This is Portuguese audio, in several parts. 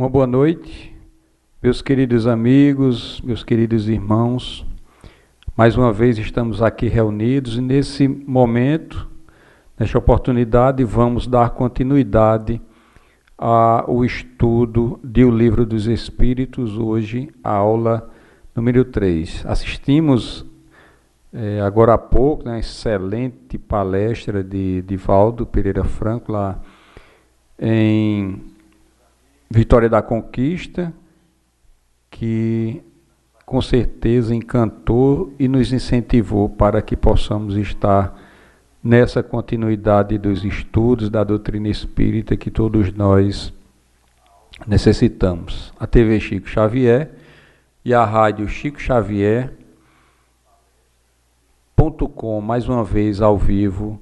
Uma boa noite, meus queridos amigos, meus queridos irmãos. Mais uma vez estamos aqui reunidos e nesse momento, nesta oportunidade, vamos dar continuidade ao estudo do Livro dos Espíritos, hoje a aula número 3. Assistimos agora há pouco, né, excelente palestra de Divaldo Pereira Franco, lá em Vitória da Conquista, que com certeza encantou e nos incentivou para que possamos estar nessa continuidade dos estudos da doutrina espírita que todos nós necessitamos. A TV Chico Xavier e a rádio Chico Xavier.com, mais uma vez ao vivo,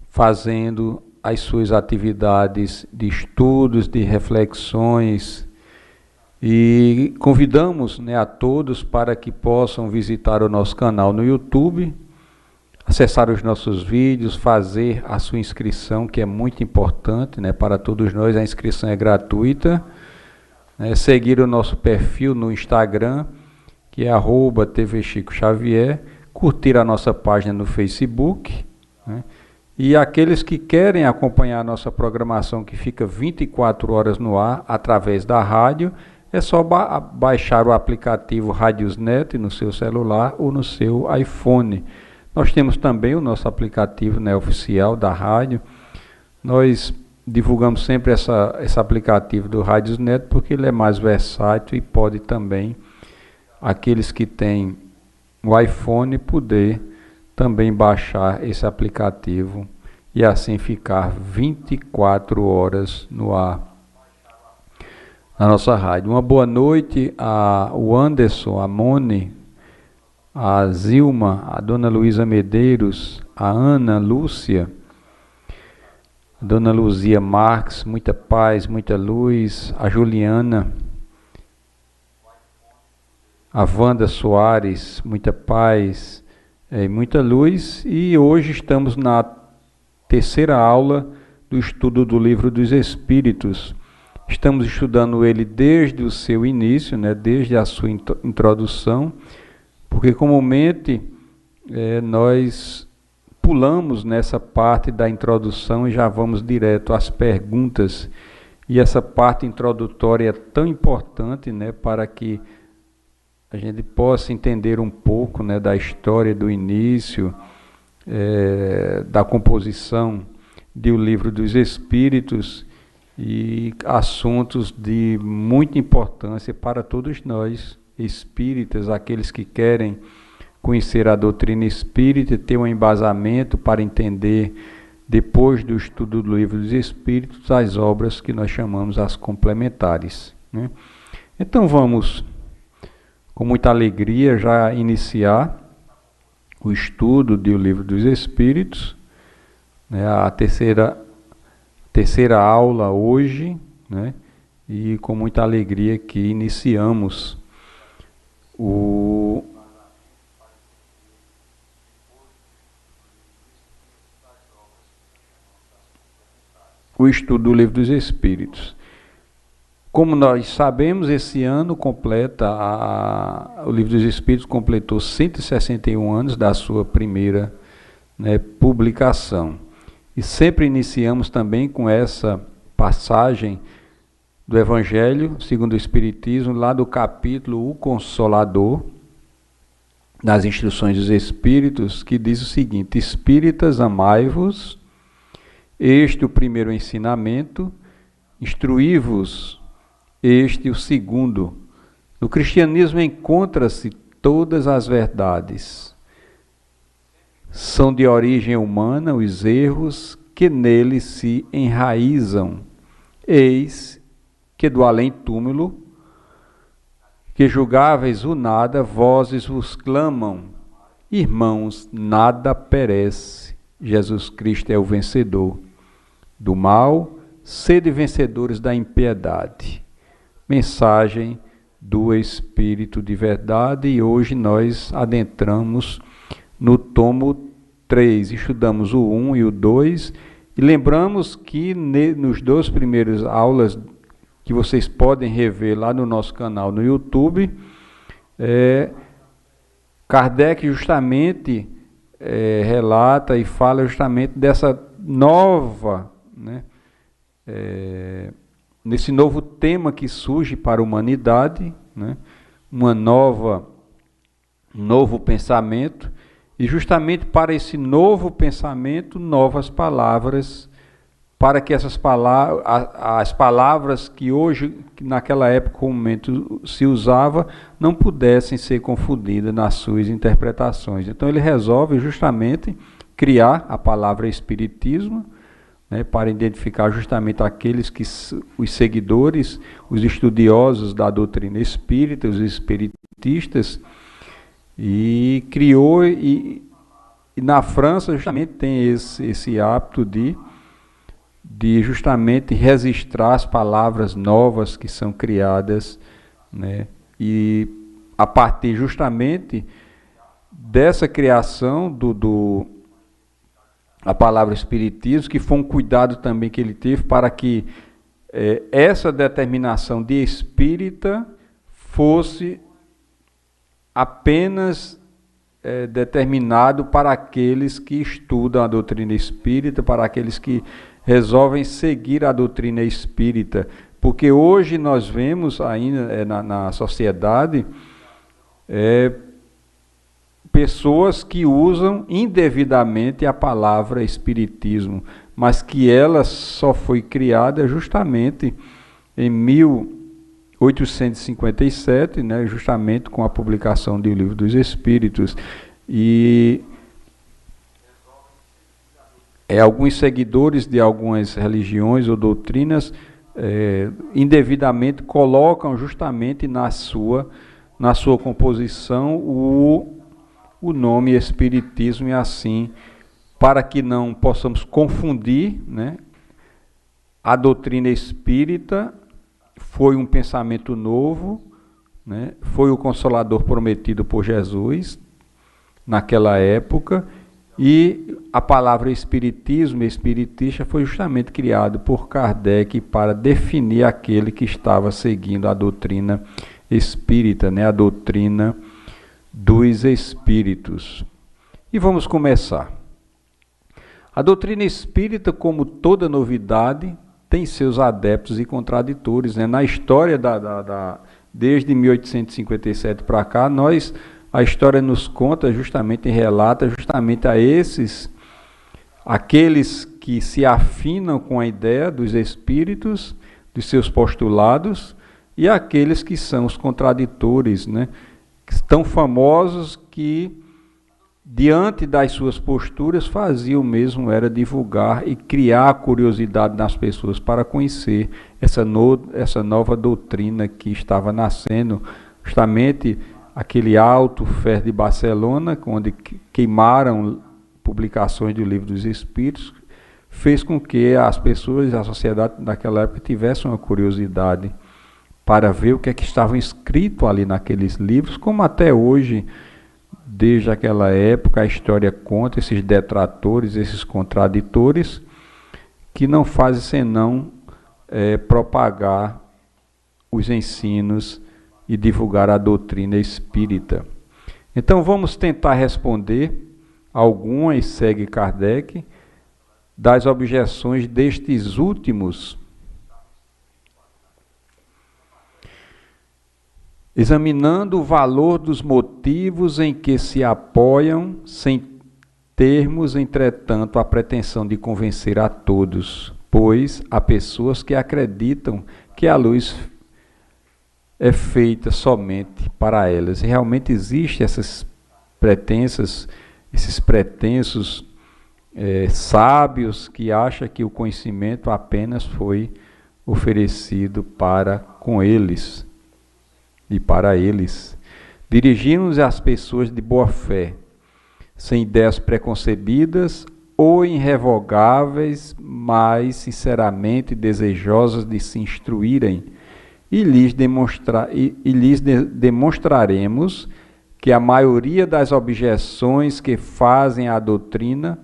fazendo as suas atividades de estudos, de reflexões, e convidamos, a todos para que possam visitar o nosso canal no YouTube, acessar os nossos vídeos, fazer a sua inscrição, que é muito importante, para todos nós. A inscrição é gratuita, seguir o nosso perfil no Instagram, que é @TV Chico Xavier, curtir a nossa página no Facebook, e aqueles que querem acompanhar a nossa programação, que fica 24 horas no ar, através da rádio, é só baixar o aplicativo Radiosnet no seu celular ou no seu iPhone. Nós temos também o nosso aplicativo oficial da rádio. Nós divulgamos sempre esse aplicativo do Radiosnet porque ele é mais versátil e pode também, aqueles que têm o iPhone, poder também baixar esse aplicativo e assim ficar 24 horas no ar na nossa rádio. Uma boa noite ao Anderson, a Mone, a Zilma, a Dona Luísa Medeiros, a Ana Lúcia, a Dona Luzia Marques, muita paz, muita luz, a Juliana, a Wanda Soares, muita paz e muita luz. E hoje estamos na terceira aula do estudo do Livro dos Espíritos. Estamos estudando ele desde o seu início, desde a sua introdução, porque comumente nós pulamos nessa parte da introdução e já vamos direto às perguntas. E essa parte introdutória é tão importante, para que a gente possa entender um pouco, da história do início, da composição do Livro dos Espíritos, e assuntos de muita importância para todos nós espíritas, aqueles que querem conhecer a doutrina espírita, ter um embasamento para entender, depois do estudo do Livro dos Espíritos, as obras que nós chamamos as complementares. Então vamos, com muita alegria, já iniciar o estudo do Livro dos Espíritos, a terceira aula hoje, e com muita alegria que iniciamos o estudo do Livro dos Espíritos. Como nós sabemos, esse ano o Livro dos Espíritos completou 161 anos da sua primeira publicação. E sempre iniciamos também com essa passagem do Evangelho segundo o Espiritismo, lá do capítulo O Consolador, das Instruções dos Espíritos, que diz o seguinte: Espíritas, amai-vos, este o primeiro ensinamento, instruí-vos, este o segundo. No cristianismo encontra-se todas as verdades. São de origem humana os erros que nele se enraizam. Eis que do além-túmulo, que julgáveis o nada, vozes vos clamam: irmãos, nada perece. Jesus Cristo é o vencedor do mal, sede vencedores da impiedade. Mensagem do Espírito de Verdade, e hoje nós adentramos no tomo 3, estudamos o 1 e o 2, e lembramos que nos dois primeiros aulas que vocês podem rever lá no nosso canal no YouTube, Kardec justamente relata e fala justamente dessa nova, né, nesse novo tema que surge para a humanidade, né, um novo pensamento, e justamente para esse novo pensamento, novas palavras, para que essas palavras, as palavras que hoje, que naquela época, comumente se usava, não pudessem ser confundidas nas suas interpretações. Então ele resolve justamente criar a palavra espiritismo, né, para identificar justamente aqueles que, os seguidores, os estudiosos da doutrina espírita, os espiritistas, e criou, e na França justamente tem esse hábito de justamente registrar as palavras novas que são criadas, né? E a partir justamente dessa criação a palavra espiritismo, que foi um cuidado também que ele teve para que essa determinação de espírita fosse apenas determinado para aqueles que estudam a doutrina espírita, para aqueles que resolvem seguir a doutrina espírita, porque hoje nós vemos ainda na sociedade pessoas que usam indevidamente a palavra espiritismo, mas que ela só foi criada justamente em 1857, né, justamente com a publicação do Livro dos Espíritos, e alguns seguidores de algumas religiões ou doutrinas indevidamente colocam justamente na sua composição o nome espiritismo, e assim, para que não possamos confundir, né, a doutrina espírita foi um pensamento novo, né, foi o Consolador prometido por Jesus naquela época, e a palavra espiritismo, espiritista, foi justamente criado por Kardec para definir aquele que estava seguindo a doutrina espírita, né, a doutrina dos espíritos. E vamos começar. A doutrina espírita, como toda novidade, tem seus adeptos e contraditores, né? Na história desde 1857 para cá, a história nos conta justamente e relata justamente aqueles que se afinam com a ideia dos espíritos, dos seus postulados, e aqueles que são os contraditores, né? Tão famosos que, diante das suas posturas, faziam mesmo era divulgar e criar curiosidade nas pessoas para conhecer essa nova doutrina que estava nascendo, justamente aquele Alto Fer de Barcelona, onde queimaram publicações do Livro dos Espíritos, fez com que as pessoas, a sociedade daquela época tivessem uma curiosidade para ver o que é que estava escrito ali naqueles livros, como até hoje, desde aquela época, a história conta esses detratores, esses contraditores, que não fazem senão propagar os ensinos e divulgar a doutrina espírita. Então vamos tentar responder algumas, segue Kardec, das objeções destes últimos, examinando o valor dos motivos em que se apoiam, sem termos, entretanto, a pretensão de convencer a todos, pois há pessoas que acreditam que a luz é feita somente para elas. E realmente existem esses pretensos sábios que acham que o conhecimento apenas foi oferecido com eles e para eles. Dirigimos às pessoas de boa fé, sem ideias preconcebidas ou irrevogáveis, mas sinceramente desejosas de se instruírem, e lhes demonstraremos que a maioria das objeções que fazem à doutrina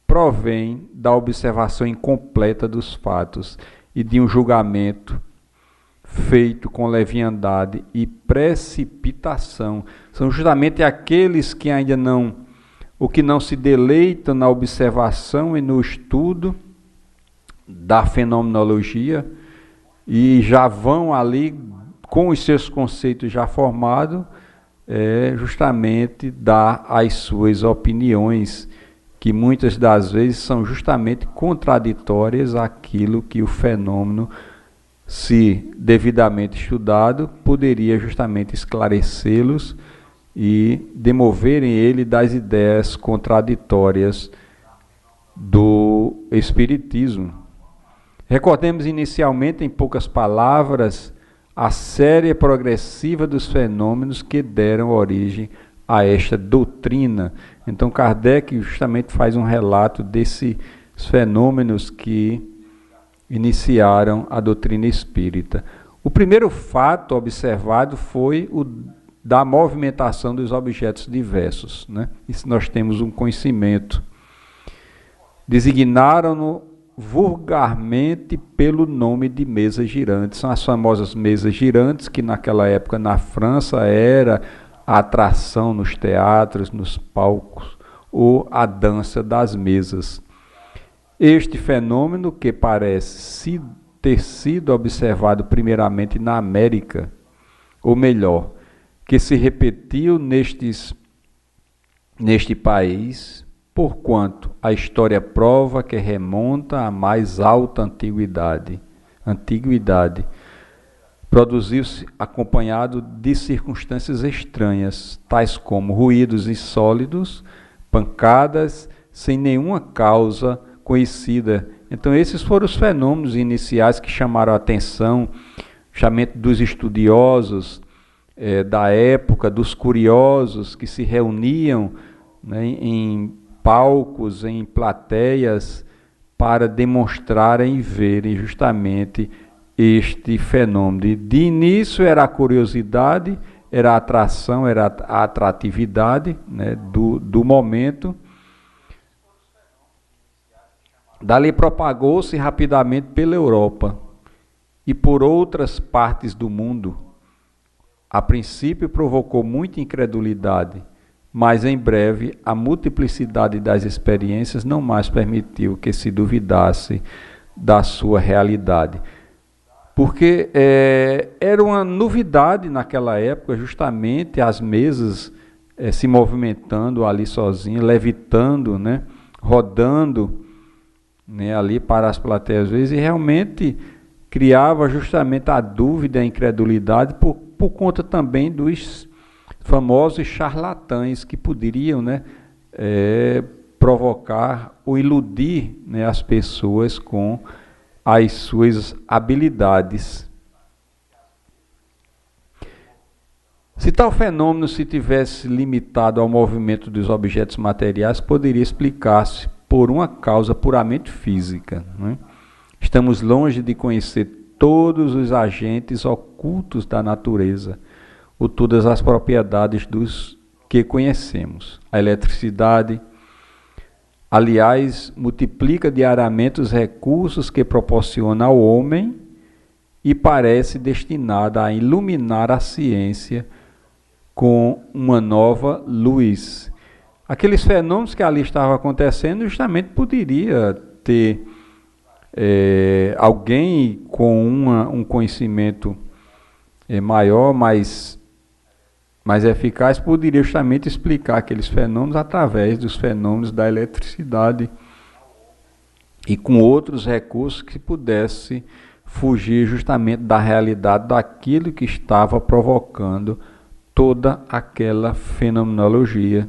provém da observação incompleta dos fatos. e de um julgamento feito com leviandade e precipitação. São justamente aqueles que ainda não, ou que não se deleitam na observação e no estudo da fenomenologia e já vão ali com os seus conceitos já formados, justamente dar as suas opiniões, que muitas das vezes são justamente contraditórias àquilo que o fenômeno, se devidamente estudado, poderia justamente esclarecê-los e demoverem ele das ideias contraditórias do Espiritismo. Recordemos inicialmente, em poucas palavras, a série progressiva dos fenômenos que deram origem a esta doutrina. Então Kardec justamente faz um relato desses fenômenos que iniciaram a doutrina espírita. O primeiro fato observado foi o da movimentação dos objetos diversos, né? Isso nós temos um conhecimento. Designaram-no vulgarmente pelo nome de mesas girantes. São as famosas mesas girantes, que naquela época na França era a atração nos teatros, nos palcos, ou a dança das mesas. Este fenômeno, que parece ter sido observado primeiramente na América, ou melhor, que se repetiu neste país, porquanto a história prova que remonta à mais alta antiguidade, produziu-se acompanhado de circunstâncias estranhas, tais como ruídos insólidos, pancadas, sem nenhuma causa conhecida. Então esses foram os fenômenos iniciais que chamaram a atenção, justamente dos estudiosos da época, dos curiosos que se reuniam, né, em palcos, em plateias, para demonstrarem e verem justamente este fenômeno. De início era a curiosidade, era a atração, era a atratividade, né, do momento. Dali propagou-se rapidamente pela Europa e por outras partes do mundo. A princípio provocou muita incredulidade, mas em breve a multiplicidade das experiências não mais permitiu que se duvidasse da sua realidade. Porque era uma novidade naquela época, justamente as mesas se movimentando ali sozinhas, levitando, né, rodando, né, ali para as plateias, às vezes, e realmente criava justamente a dúvida, a incredulidade, por conta também dos famosos charlatães que poderiam, né, provocar ou iludir, né, as pessoas com as suas habilidades. Se tal fenômeno se tivesse limitado ao movimento dos objetos materiais, poderia explicar-se por uma causa puramente física, né? Estamos longe de conhecer todos os agentes ocultos da natureza, ou todas as propriedades dos que conhecemos. A eletricidade, aliás, multiplica diariamente os recursos que proporciona ao homem e parece destinada a iluminar a ciência com uma nova luz. Aqueles fenômenos que ali estavam acontecendo justamente poderia ter alguém com um conhecimento maior, mais eficaz, poderia justamente explicar aqueles fenômenos através dos fenômenos da eletricidade e com outros recursos que pudesse fugir justamente da realidade daquilo que estava provocando toda aquela fenomenologia.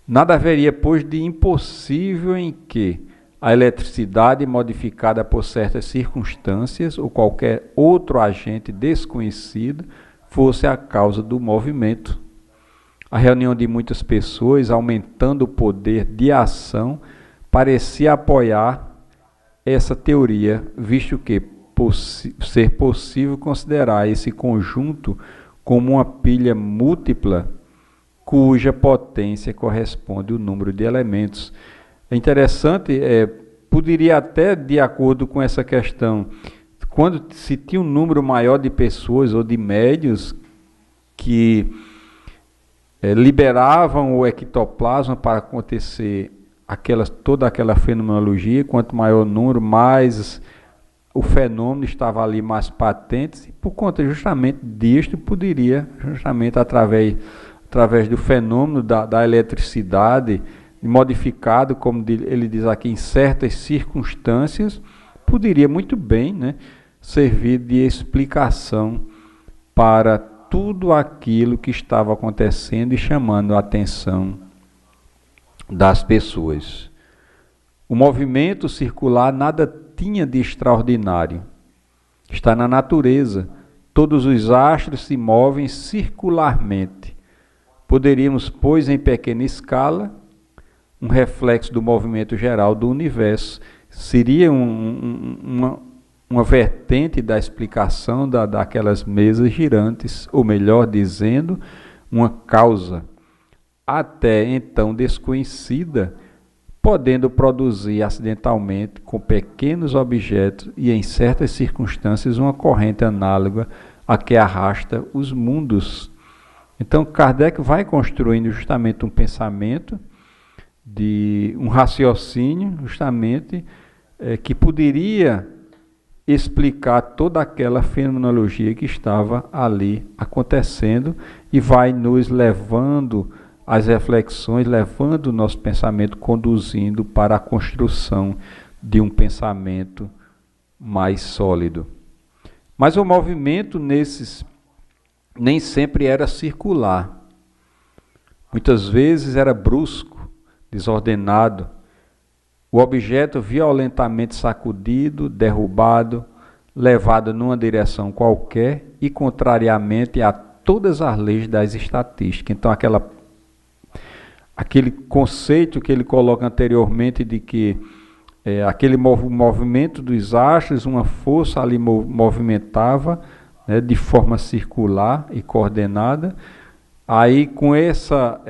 Nada haveria, pois, de impossível em que a eletricidade, modificada por certas circunstâncias ou qualquer outro agente desconhecido, fosse a causa do movimento. A reunião de muitas pessoas, aumentando o poder de ação, parecia apoiar essa teoria, visto que ser possível considerar esse conjunto como uma pilha múltipla, cuja potência corresponde ao número de elementos. É interessante, poderia até, de acordo com essa questão, quando se tinha um número maior de pessoas ou de médios que liberavam o ectoplasma para acontecer toda aquela fenomenologia, quanto maior o número, mais o fenômeno estava ali mais patente, e por conta justamente disto, poderia, justamente através do fenômeno da eletricidade, modificado, como ele diz aqui, em certas circunstâncias, poderia muito bem, né, servir de explicação para tudo aquilo que estava acontecendo e chamando a atenção das pessoas. O movimento circular nada tinha de extraordinário. Está na natureza. Todos os astros se movem circularmente. Poderíamos, pois, em pequena escala, um reflexo do movimento geral do universo. Seria uma vertente da explicação daquelas mesas girantes, ou melhor dizendo, uma causa até então desconhecida, podendo produzir acidentalmente com pequenos objetos e em certas circunstâncias uma corrente análoga a que arrasta os mundos. Então Kardec vai construindo justamente um pensamento, de um raciocínio justamente que poderia explicar toda aquela fenomenologia que estava ali acontecendo e vai nos levando às reflexões, levando o nosso pensamento, conduzindo para a construção de um pensamento mais sólido. Mas o movimento nesses nem sempre era circular. Muitas vezes era brusco, desordenado, o objeto violentamente sacudido, derrubado, levado numa direção qualquer e contrariamente a todas as leis das estatísticas. Então aquele conceito que ele coloca anteriormente de que aquele movimento dos astros, uma força ali movimentava, né, de forma circular e coordenada. Aí com essa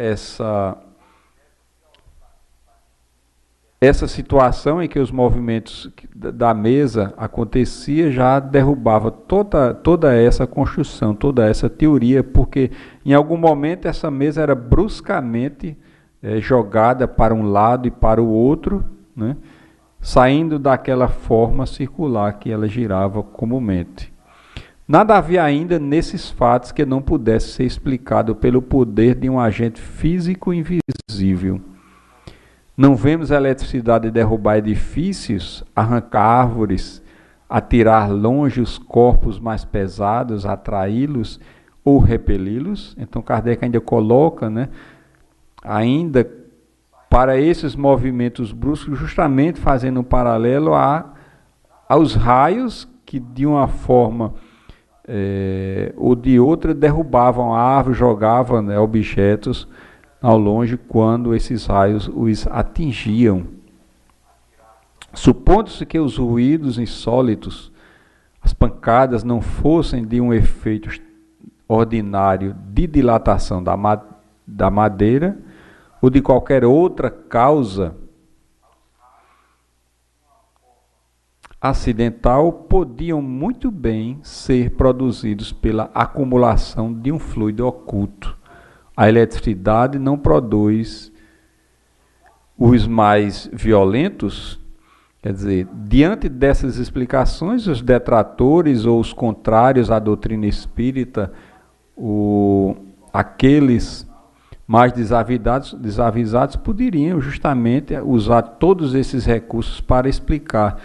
situação em que os movimentos da mesa acontecia, já derrubava toda essa construção, toda essa teoria, porque em algum momento essa mesa era bruscamente jogada para um lado e para o outro, né, saindo daquela forma circular que ela girava comumente. Nada havia ainda nesses fatos que não pudesse ser explicado pelo poder de um agente físico invisível. Não vemos a eletricidade derrubar edifícios, arrancar árvores, atirar longe os corpos mais pesados, atraí-los ou repeli-los. Então Kardec ainda coloca, né, ainda para esses movimentos bruscos, justamente fazendo um paralelo aos raios que de uma forma ou de outra derrubavam a árvore, jogavam, né, objetos ao longe quando esses raios os atingiam. Supondo-se que os ruídos insólitos, as pancadas, não fossem de um efeito ordinário de dilatação da madeira ou de qualquer outra causa acidental, podiam muito bem ser produzidos pela acumulação de um fluido oculto. A eletricidade não produz os mais violentos. Quer dizer, diante dessas explicações, os detratores ou os contrários à doutrina espírita, aqueles mais desavisados poderiam justamente usar todos esses recursos para explicar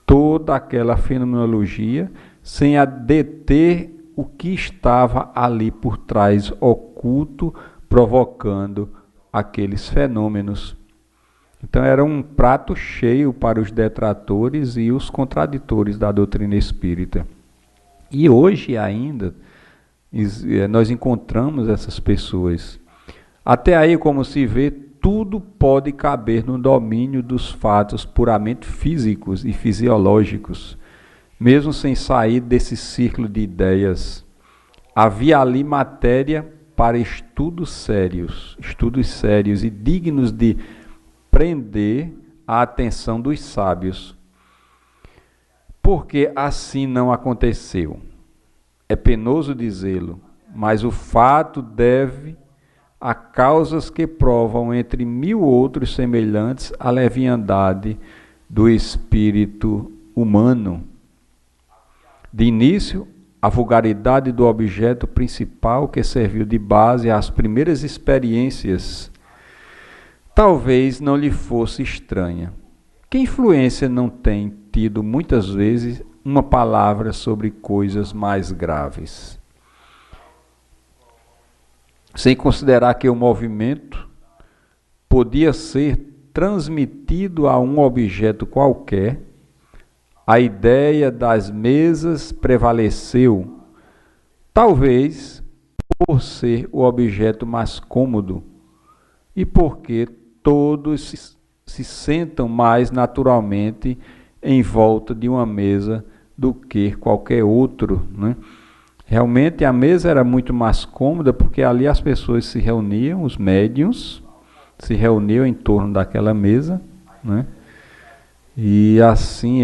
toda aquela fenomenologia sem a deter o que estava ali por trás, oculto, provocando aqueles fenômenos. Então era um prato cheio para os detratores e os contraditores da doutrina espírita. E hoje ainda nós encontramos essas pessoas. Até aí, como se vê, tudo pode caber no domínio dos fatos puramente físicos e fisiológicos, mesmo sem sair desse círculo de ideias. Havia ali matéria para estudos sérios e dignos de prender a atenção dos sábios. Porque assim não aconteceu. É penoso dizê-lo, mas o fato deve a causas que provam, entre mil outros semelhantes, a leviandade do espírito humano. De início, a vulgaridade do objeto principal que serviu de base às primeiras experiências talvez não lhe fosse estranha. Que influência não tem tido muitas vezes uma palavra sobre coisas mais graves? Sem considerar que o movimento podia ser transmitido a um objeto qualquer, a ideia das mesas prevaleceu, talvez por ser o objeto mais cômodo e porque todos se sentam mais naturalmente em volta de uma mesa do que qualquer outro, né? Realmente a mesa era muito mais cômoda porque ali as pessoas se reuniam, os médiuns se reuniam em torno daquela mesa, né? E assim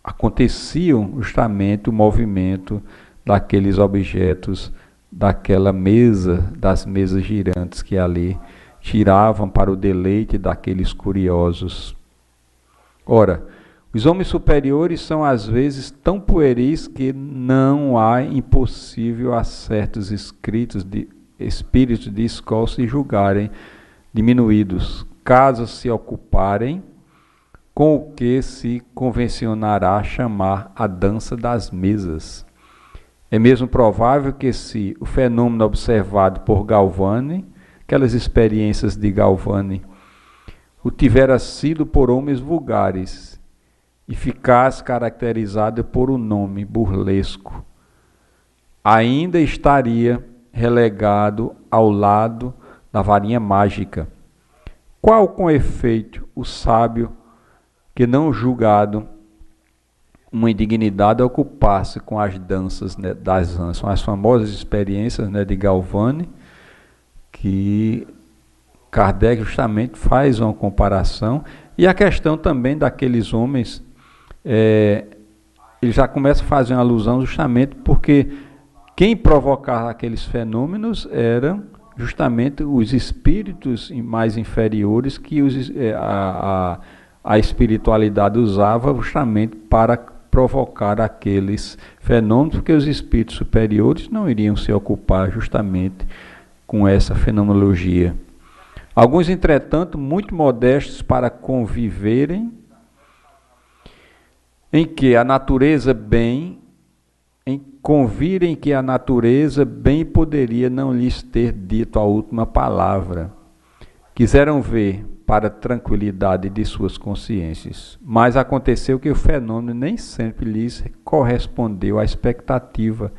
aconteciam justamente o movimento daqueles objetos, daquela mesa, das mesas girantes que ali giravam para o deleite daqueles curiosos. Ora, os homens superiores são às vezes tão pueris que não há impossível a certos espíritos de escola se julgarem diminuídos, caso se ocuparem com o que se convencionará chamar a dança das mesas. É mesmo provável que se o fenômeno observado por Galvani, aquelas experiências de Galvani, o tivera sido por homens vulgares e ficasse caracterizado por um nome burlesco, ainda estaria relegado ao lado da varinha mágica. Qual, com efeito, o sábio que não julgado uma indignidade ocupar-se com as danças, né, das anjas? São as famosas experiências, né, de Galvani, que Kardec justamente faz uma comparação, e a questão também daqueles homens, ele já começa a fazer uma alusão justamente porque quem provocava aqueles fenômenos eram justamente os espíritos mais inferiores que a espiritualidade usava justamente para provocar aqueles fenômenos, porque os espíritos superiores não iriam se ocupar justamente com essa fenomenologia. Alguns, entretanto, muito modestos para conviverem, convirem que a natureza bem poderia não lhes ter dito a última palavra. Quiseram ver para a tranquilidade de suas consciências, mas aconteceu que o fenômeno nem sempre lhes correspondeu à expectativa,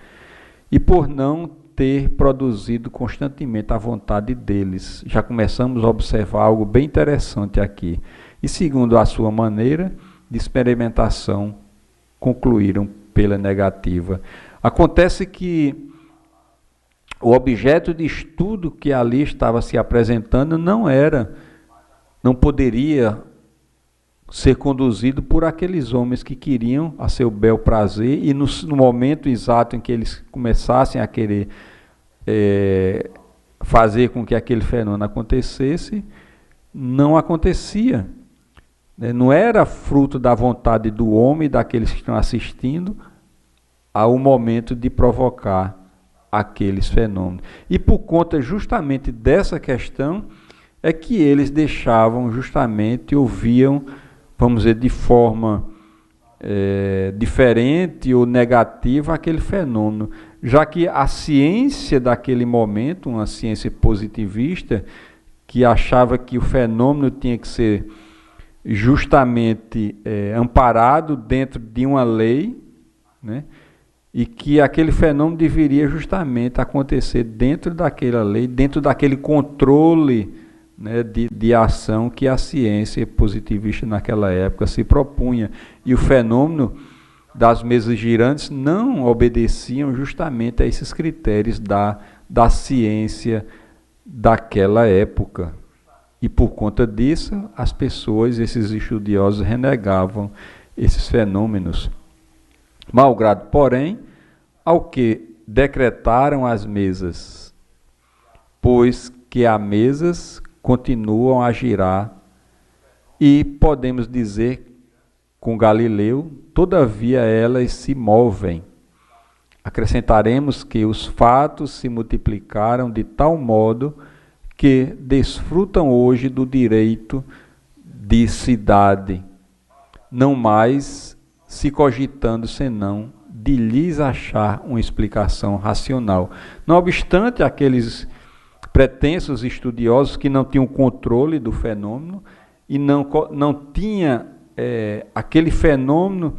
e por não ter produzido constantemente a vontade deles, já começamos a observar algo bem interessante aqui, e segundo a sua maneira de experimentação, concluíram pela negativa. Acontece que o objeto de estudo que ali estava se apresentando não poderia ser conduzido por aqueles homens que queriam a seu bel prazer, e no momento exato em que eles começassem a querer fazer com que aquele fenômeno acontecesse, não acontecia. Não era fruto da vontade do homem e daqueles que estão assistindo ao momento de provocar aqueles fenômenos. E por conta justamente dessa questão é que eles deixavam justamente, ouviam, vamos dizer, de forma diferente ou negativa aquele fenômeno, já que a ciência daquele momento, uma ciência positivista, que achava que o fenômeno tinha que ser justamente amparado dentro de uma lei, né? E que aquele fenômeno deveria justamente acontecer dentro daquela lei, dentro daquele controle, né, de ação que a ciência positivista naquela época se propunha. E o fenômeno das mesas girantes não obedeciam justamente a esses critérios da ciência daquela época. E por conta disso, as pessoas, esses estudiosos, renegavam esses fenômenos. Malgrado, porém, ao que decretaram as mesas, pois que as mesas continuam a girar, e podemos dizer com Galileu, todavia elas se movem. Acrescentaremos que os fatos se multiplicaram de tal modo que desfrutam hoje do direito de cidade, não mais se cogitando senão de lhes achar uma explicação racional. Não obstante aqueles pretensos estudiosos que não tinham controle do fenômeno e não tinha aquele fenômeno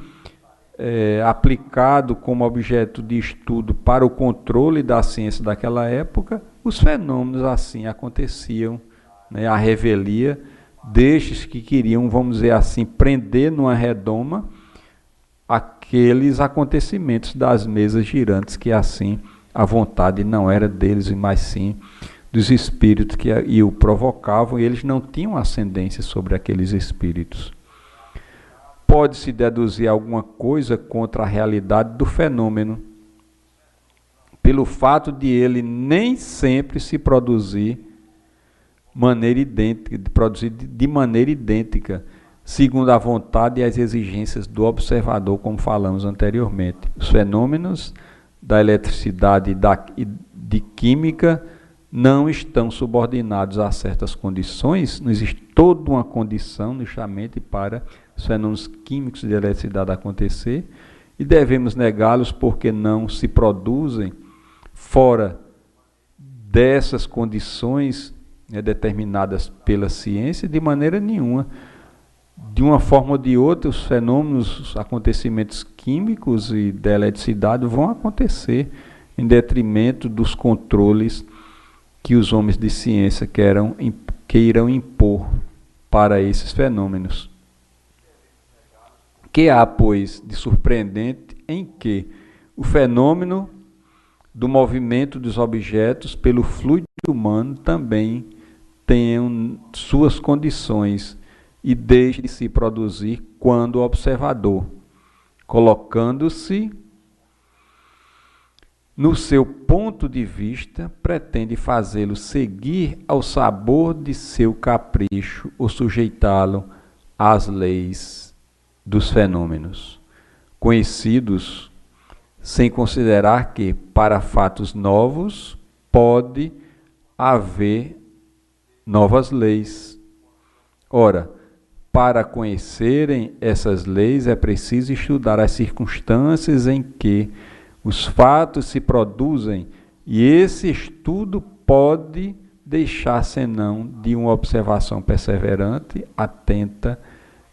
aplicado como objeto de estudo para o controle da ciência daquela época, os fenômenos assim aconteciam, né, à revelia destes que queriam, vamos dizer assim, prender numa redoma aqueles acontecimentos das mesas girantes, que assim a vontade não era deles, mas sim dos espíritos que o provocavam, e eles não tinham ascendência sobre aqueles espíritos. Pode-se deduzir alguma coisa contra a realidade do fenômeno, pelo fato de ele nem sempre se produzir de maneira idêntica, segundo a vontade e as exigências do observador, como falamos anteriormente. Os fenômenos da eletricidade e de química não estão subordinados a certas condições, não existe toda uma condição justamente para os fenômenos químicos de eletricidade acontecer, e devemos negá-los porque não se produzem fora dessas condições, né, determinadas pela ciência de maneira nenhuma. De uma forma ou de outra, os fenômenos, os acontecimentos químicos e da eletricidade vão acontecer em detrimento dos controles que os homens de ciência queiram impor para esses fenômenos. Que há, pois, de surpreendente em que o fenômeno do movimento dos objetos pelo fluido humano também tenham suas condições e deixe de se produzir quando o observador, colocando-se no seu ponto de vista, pretende fazê-lo seguir ao sabor de seu capricho ou sujeitá-lo às leis dos fenômenos conhecidos, sem considerar que, para fatos novos, pode haver novas leis. Ora, para conhecerem essas leis é preciso estudar as circunstâncias em que os fatos se produzem, e esse estudo pode deixar senão de uma observação perseverante, atenta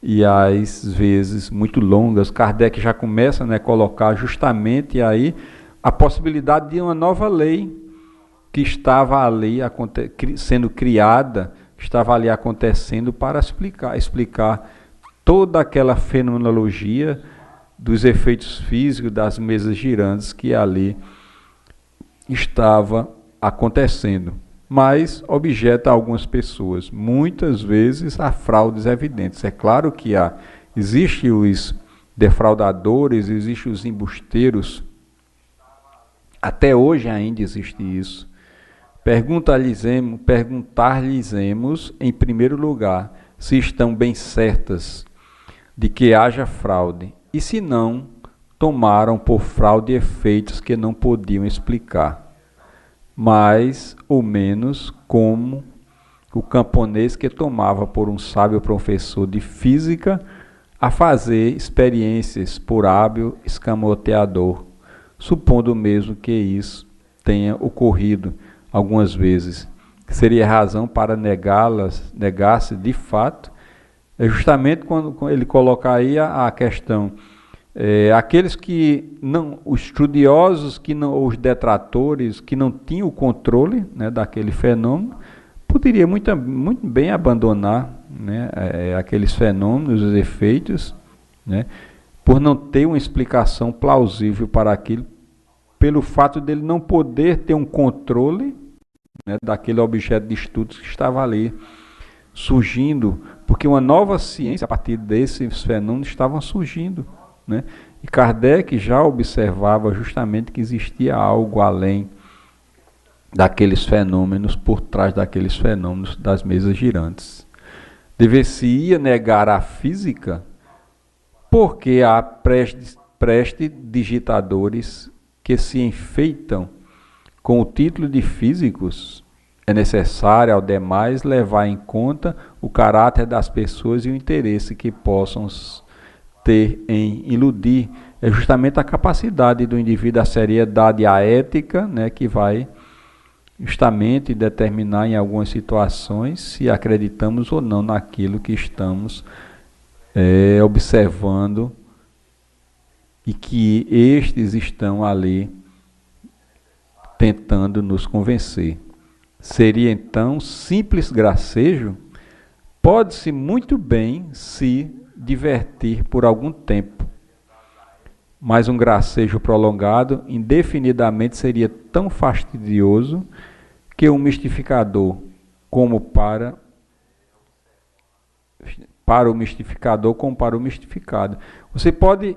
e às vezes muito longas. Kardec já começa a colocar justamente aí a possibilidade de uma nova lei que estava ali sendo criada, que estava ali acontecendo para explicar toda aquela fenomenologia dos efeitos físicos das mesas girantes que ali estava acontecendo. Mas objeta a algumas pessoas, muitas vezes há fraudes evidentes. É claro que existem os defraudadores, existem os embusteiros, até hoje ainda existe isso. Perguntar-lhes-emos, em primeiro lugar, se estão bem certas de que haja fraude, e se não, tomaram por fraude efeitos que não podiam explicar, mais ou menos como o camponês que tomava por um sábio professor de física a fazer experiências por hábil escamoteador, supondo mesmo que isso tenha ocorrido algumas vezes, que seria razão para negar-se de fato. É justamente quando ele coloca aí a questão, aqueles que não, os estudiosos, que não, os detratores, que não tinham o controle, né, daquele fenômeno, poderia muito bem abandonar, né, aqueles fenômenos, os efeitos, né, por não ter uma explicação plausível para aquilo, pelo fato dele não poder ter um controle, né, daquele objeto de estudo que estava ali surgindo, porque uma nova ciência a partir desses fenômenos estavam surgindo, né? E Kardec já observava justamente que existia algo além daqueles fenômenos, por trás daqueles fenômenos das mesas girantes. Dever-se-ia negar a física porque há prestidigitadores que se enfeitam com o título de físicos. É necessário, ao demais, levar em conta o caráter das pessoas e o interesse que possam ter em iludir. É justamente a capacidade do indivíduo, a seriedade e a ética, né, que vai justamente determinar em algumas situações se acreditamos ou não naquilo que estamos observando e que estes estão ali tentando nos convencer. Seria então simples gracejo? Pode-se muito bem se divertir por algum tempo, mas um gracejo prolongado indefinidamente seria tão fastidioso que um mistificador, como para o mistificador como para o mistificado. Você pode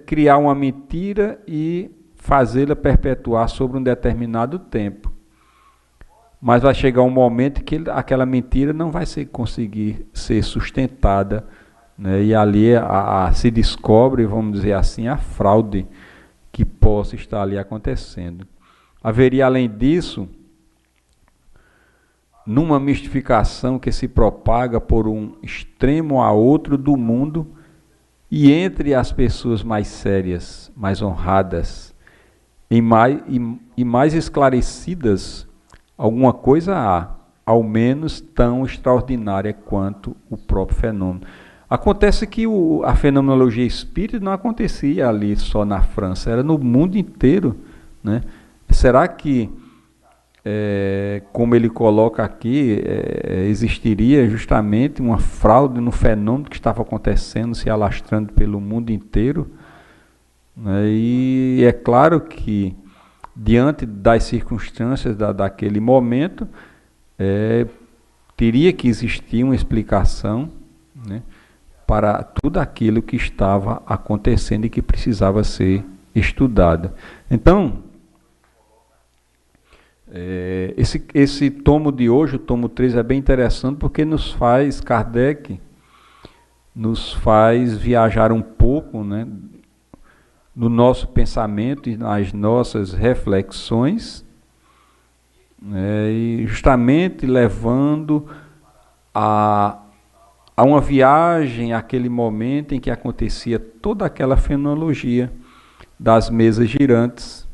criar uma mentira e fazê-la perpetuar sobre um determinado tempo. Mas vai chegar um momento que aquela mentira não vai conseguir ser sustentada, né? E ali se descobre, vamos dizer assim, a fraude que possa estar ali acontecendo. Haveria, além disso, numa mistificação que se propaga por um extremo a outro do mundo e entre as pessoas mais sérias, mais honradas e mais esclarecidas, alguma coisa há, ao menos tão extraordinária quanto o próprio fenômeno. Acontece que a fenomenologia espírita não acontecia ali só na França, era no mundo inteiro, né? Será que, como ele coloca aqui, existiria justamente uma fraude no fenômeno que estava acontecendo, se alastrando pelo mundo inteiro? Né? E é claro que, diante das circunstâncias daquele momento, teria que existir uma explicação, né, para tudo aquilo que estava acontecendo e que precisava ser estudado. Então, esse tomo de hoje, o tomo 3, é bem interessante porque Kardec nos faz viajar um pouco, né, no nosso pensamento e nas nossas reflexões, né, e justamente levando a uma viagem àquele momento em que acontecia toda aquela fenomenologia das mesas girantes,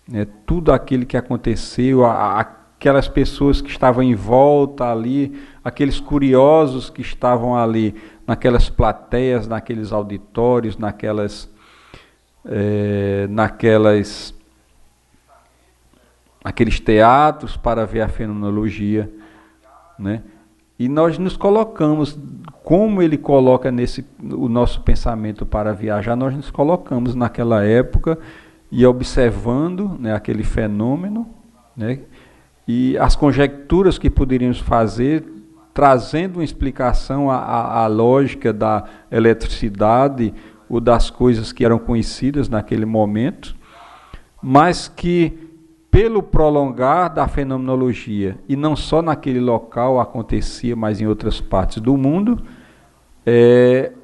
né, tudo aquilo que aconteceu, aquelas pessoas que estavam em volta ali, aqueles curiosos que estavam ali naquelas plateias, naqueles auditórios, naqueles teatros para ver a fenomenologia, né? E nós nos colocamos, como ele coloca o nosso pensamento para viajar, nós nos colocamos naquela época e observando, né, aquele fenômeno, né, e as conjecturas que poderíamos fazer, trazendo uma explicação à lógica da eletricidade ou das coisas que eram conhecidas naquele momento, mas que, pelo prolongar da fenomenologia, e não só naquele local acontecia, mas em outras partes do mundo,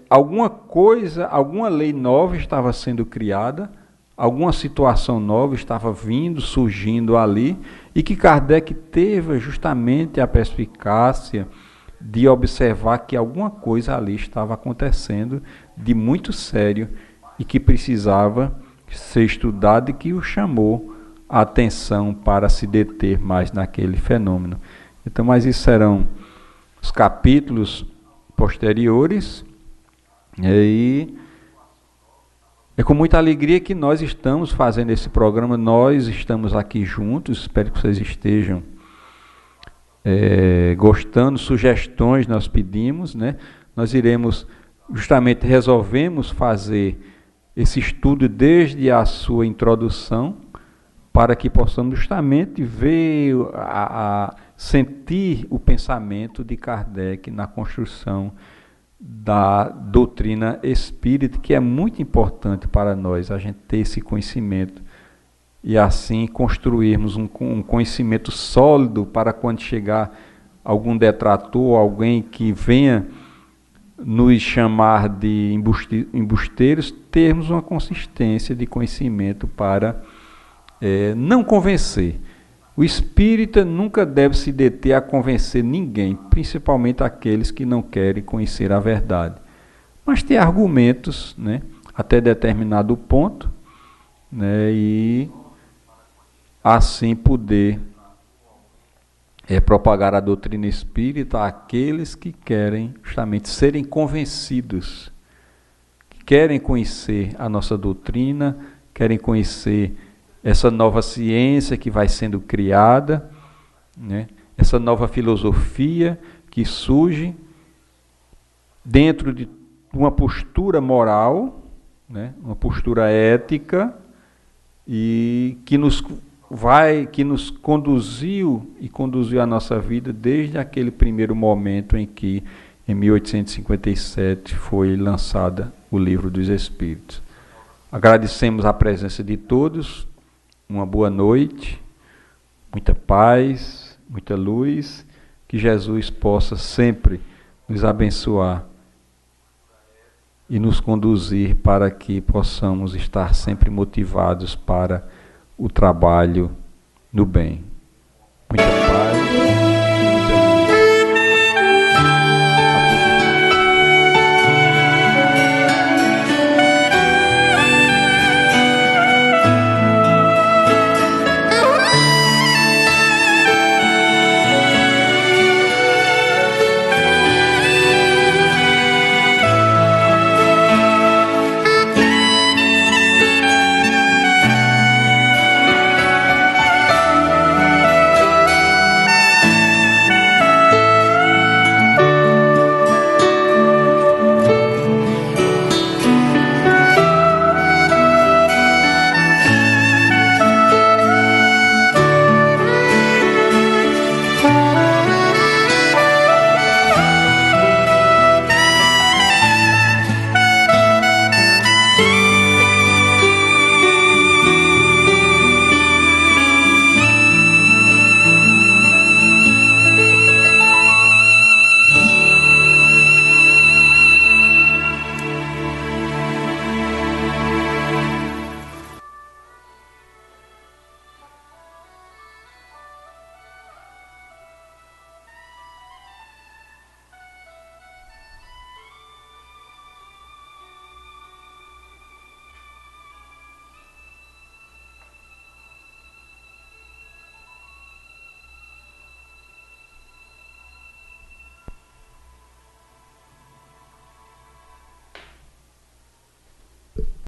alguma lei nova estava sendo criada, alguma situação nova estava surgindo ali, e que Kardec teve justamente a perspicácia de observar que alguma coisa ali estava acontecendo de muito sério e que precisava ser estudado, e que o chamou a atenção para se deter mais naquele fenômeno. Então, mas isso serão os capítulos posteriores, e é com muita alegria que nós estamos fazendo esse programa, nós estamos aqui juntos, espero que vocês estejam gostando, sugestões nós pedimos, né? Nós resolvemos fazer esse estudo desde a sua introdução, para que possamos justamente ver, sentir o pensamento de Kardec na construção da doutrina espírita, que é muito importante para nós, a gente ter esse conhecimento e assim construirmos um conhecimento sólido para quando chegar algum detrator, alguém que venha nos chamar de embusteiros, termos uma consistência de conhecimento para não convencer. O espírita nunca deve se deter a convencer ninguém, principalmente aqueles que não querem conhecer a verdade. Mas ter argumentos, né, até determinado ponto, né, e assim poder propagar a doutrina espírita àqueles que querem justamente serem convencidos, que querem conhecer a nossa doutrina, querem conhecer essa nova ciência que vai sendo criada, né? Essa nova filosofia que surge dentro de uma postura moral, né? Uma postura ética, e que nos conduziu e conduziu a nossa vida desde aquele primeiro momento em que, em 1857, foi lançado o Livro dos Espíritos. Agradecemos a presença de todos. Uma boa noite, muita paz, muita luz, que Jesus possa sempre nos abençoar e nos conduzir para que possamos estar sempre motivados para o trabalho no bem. Muita paz.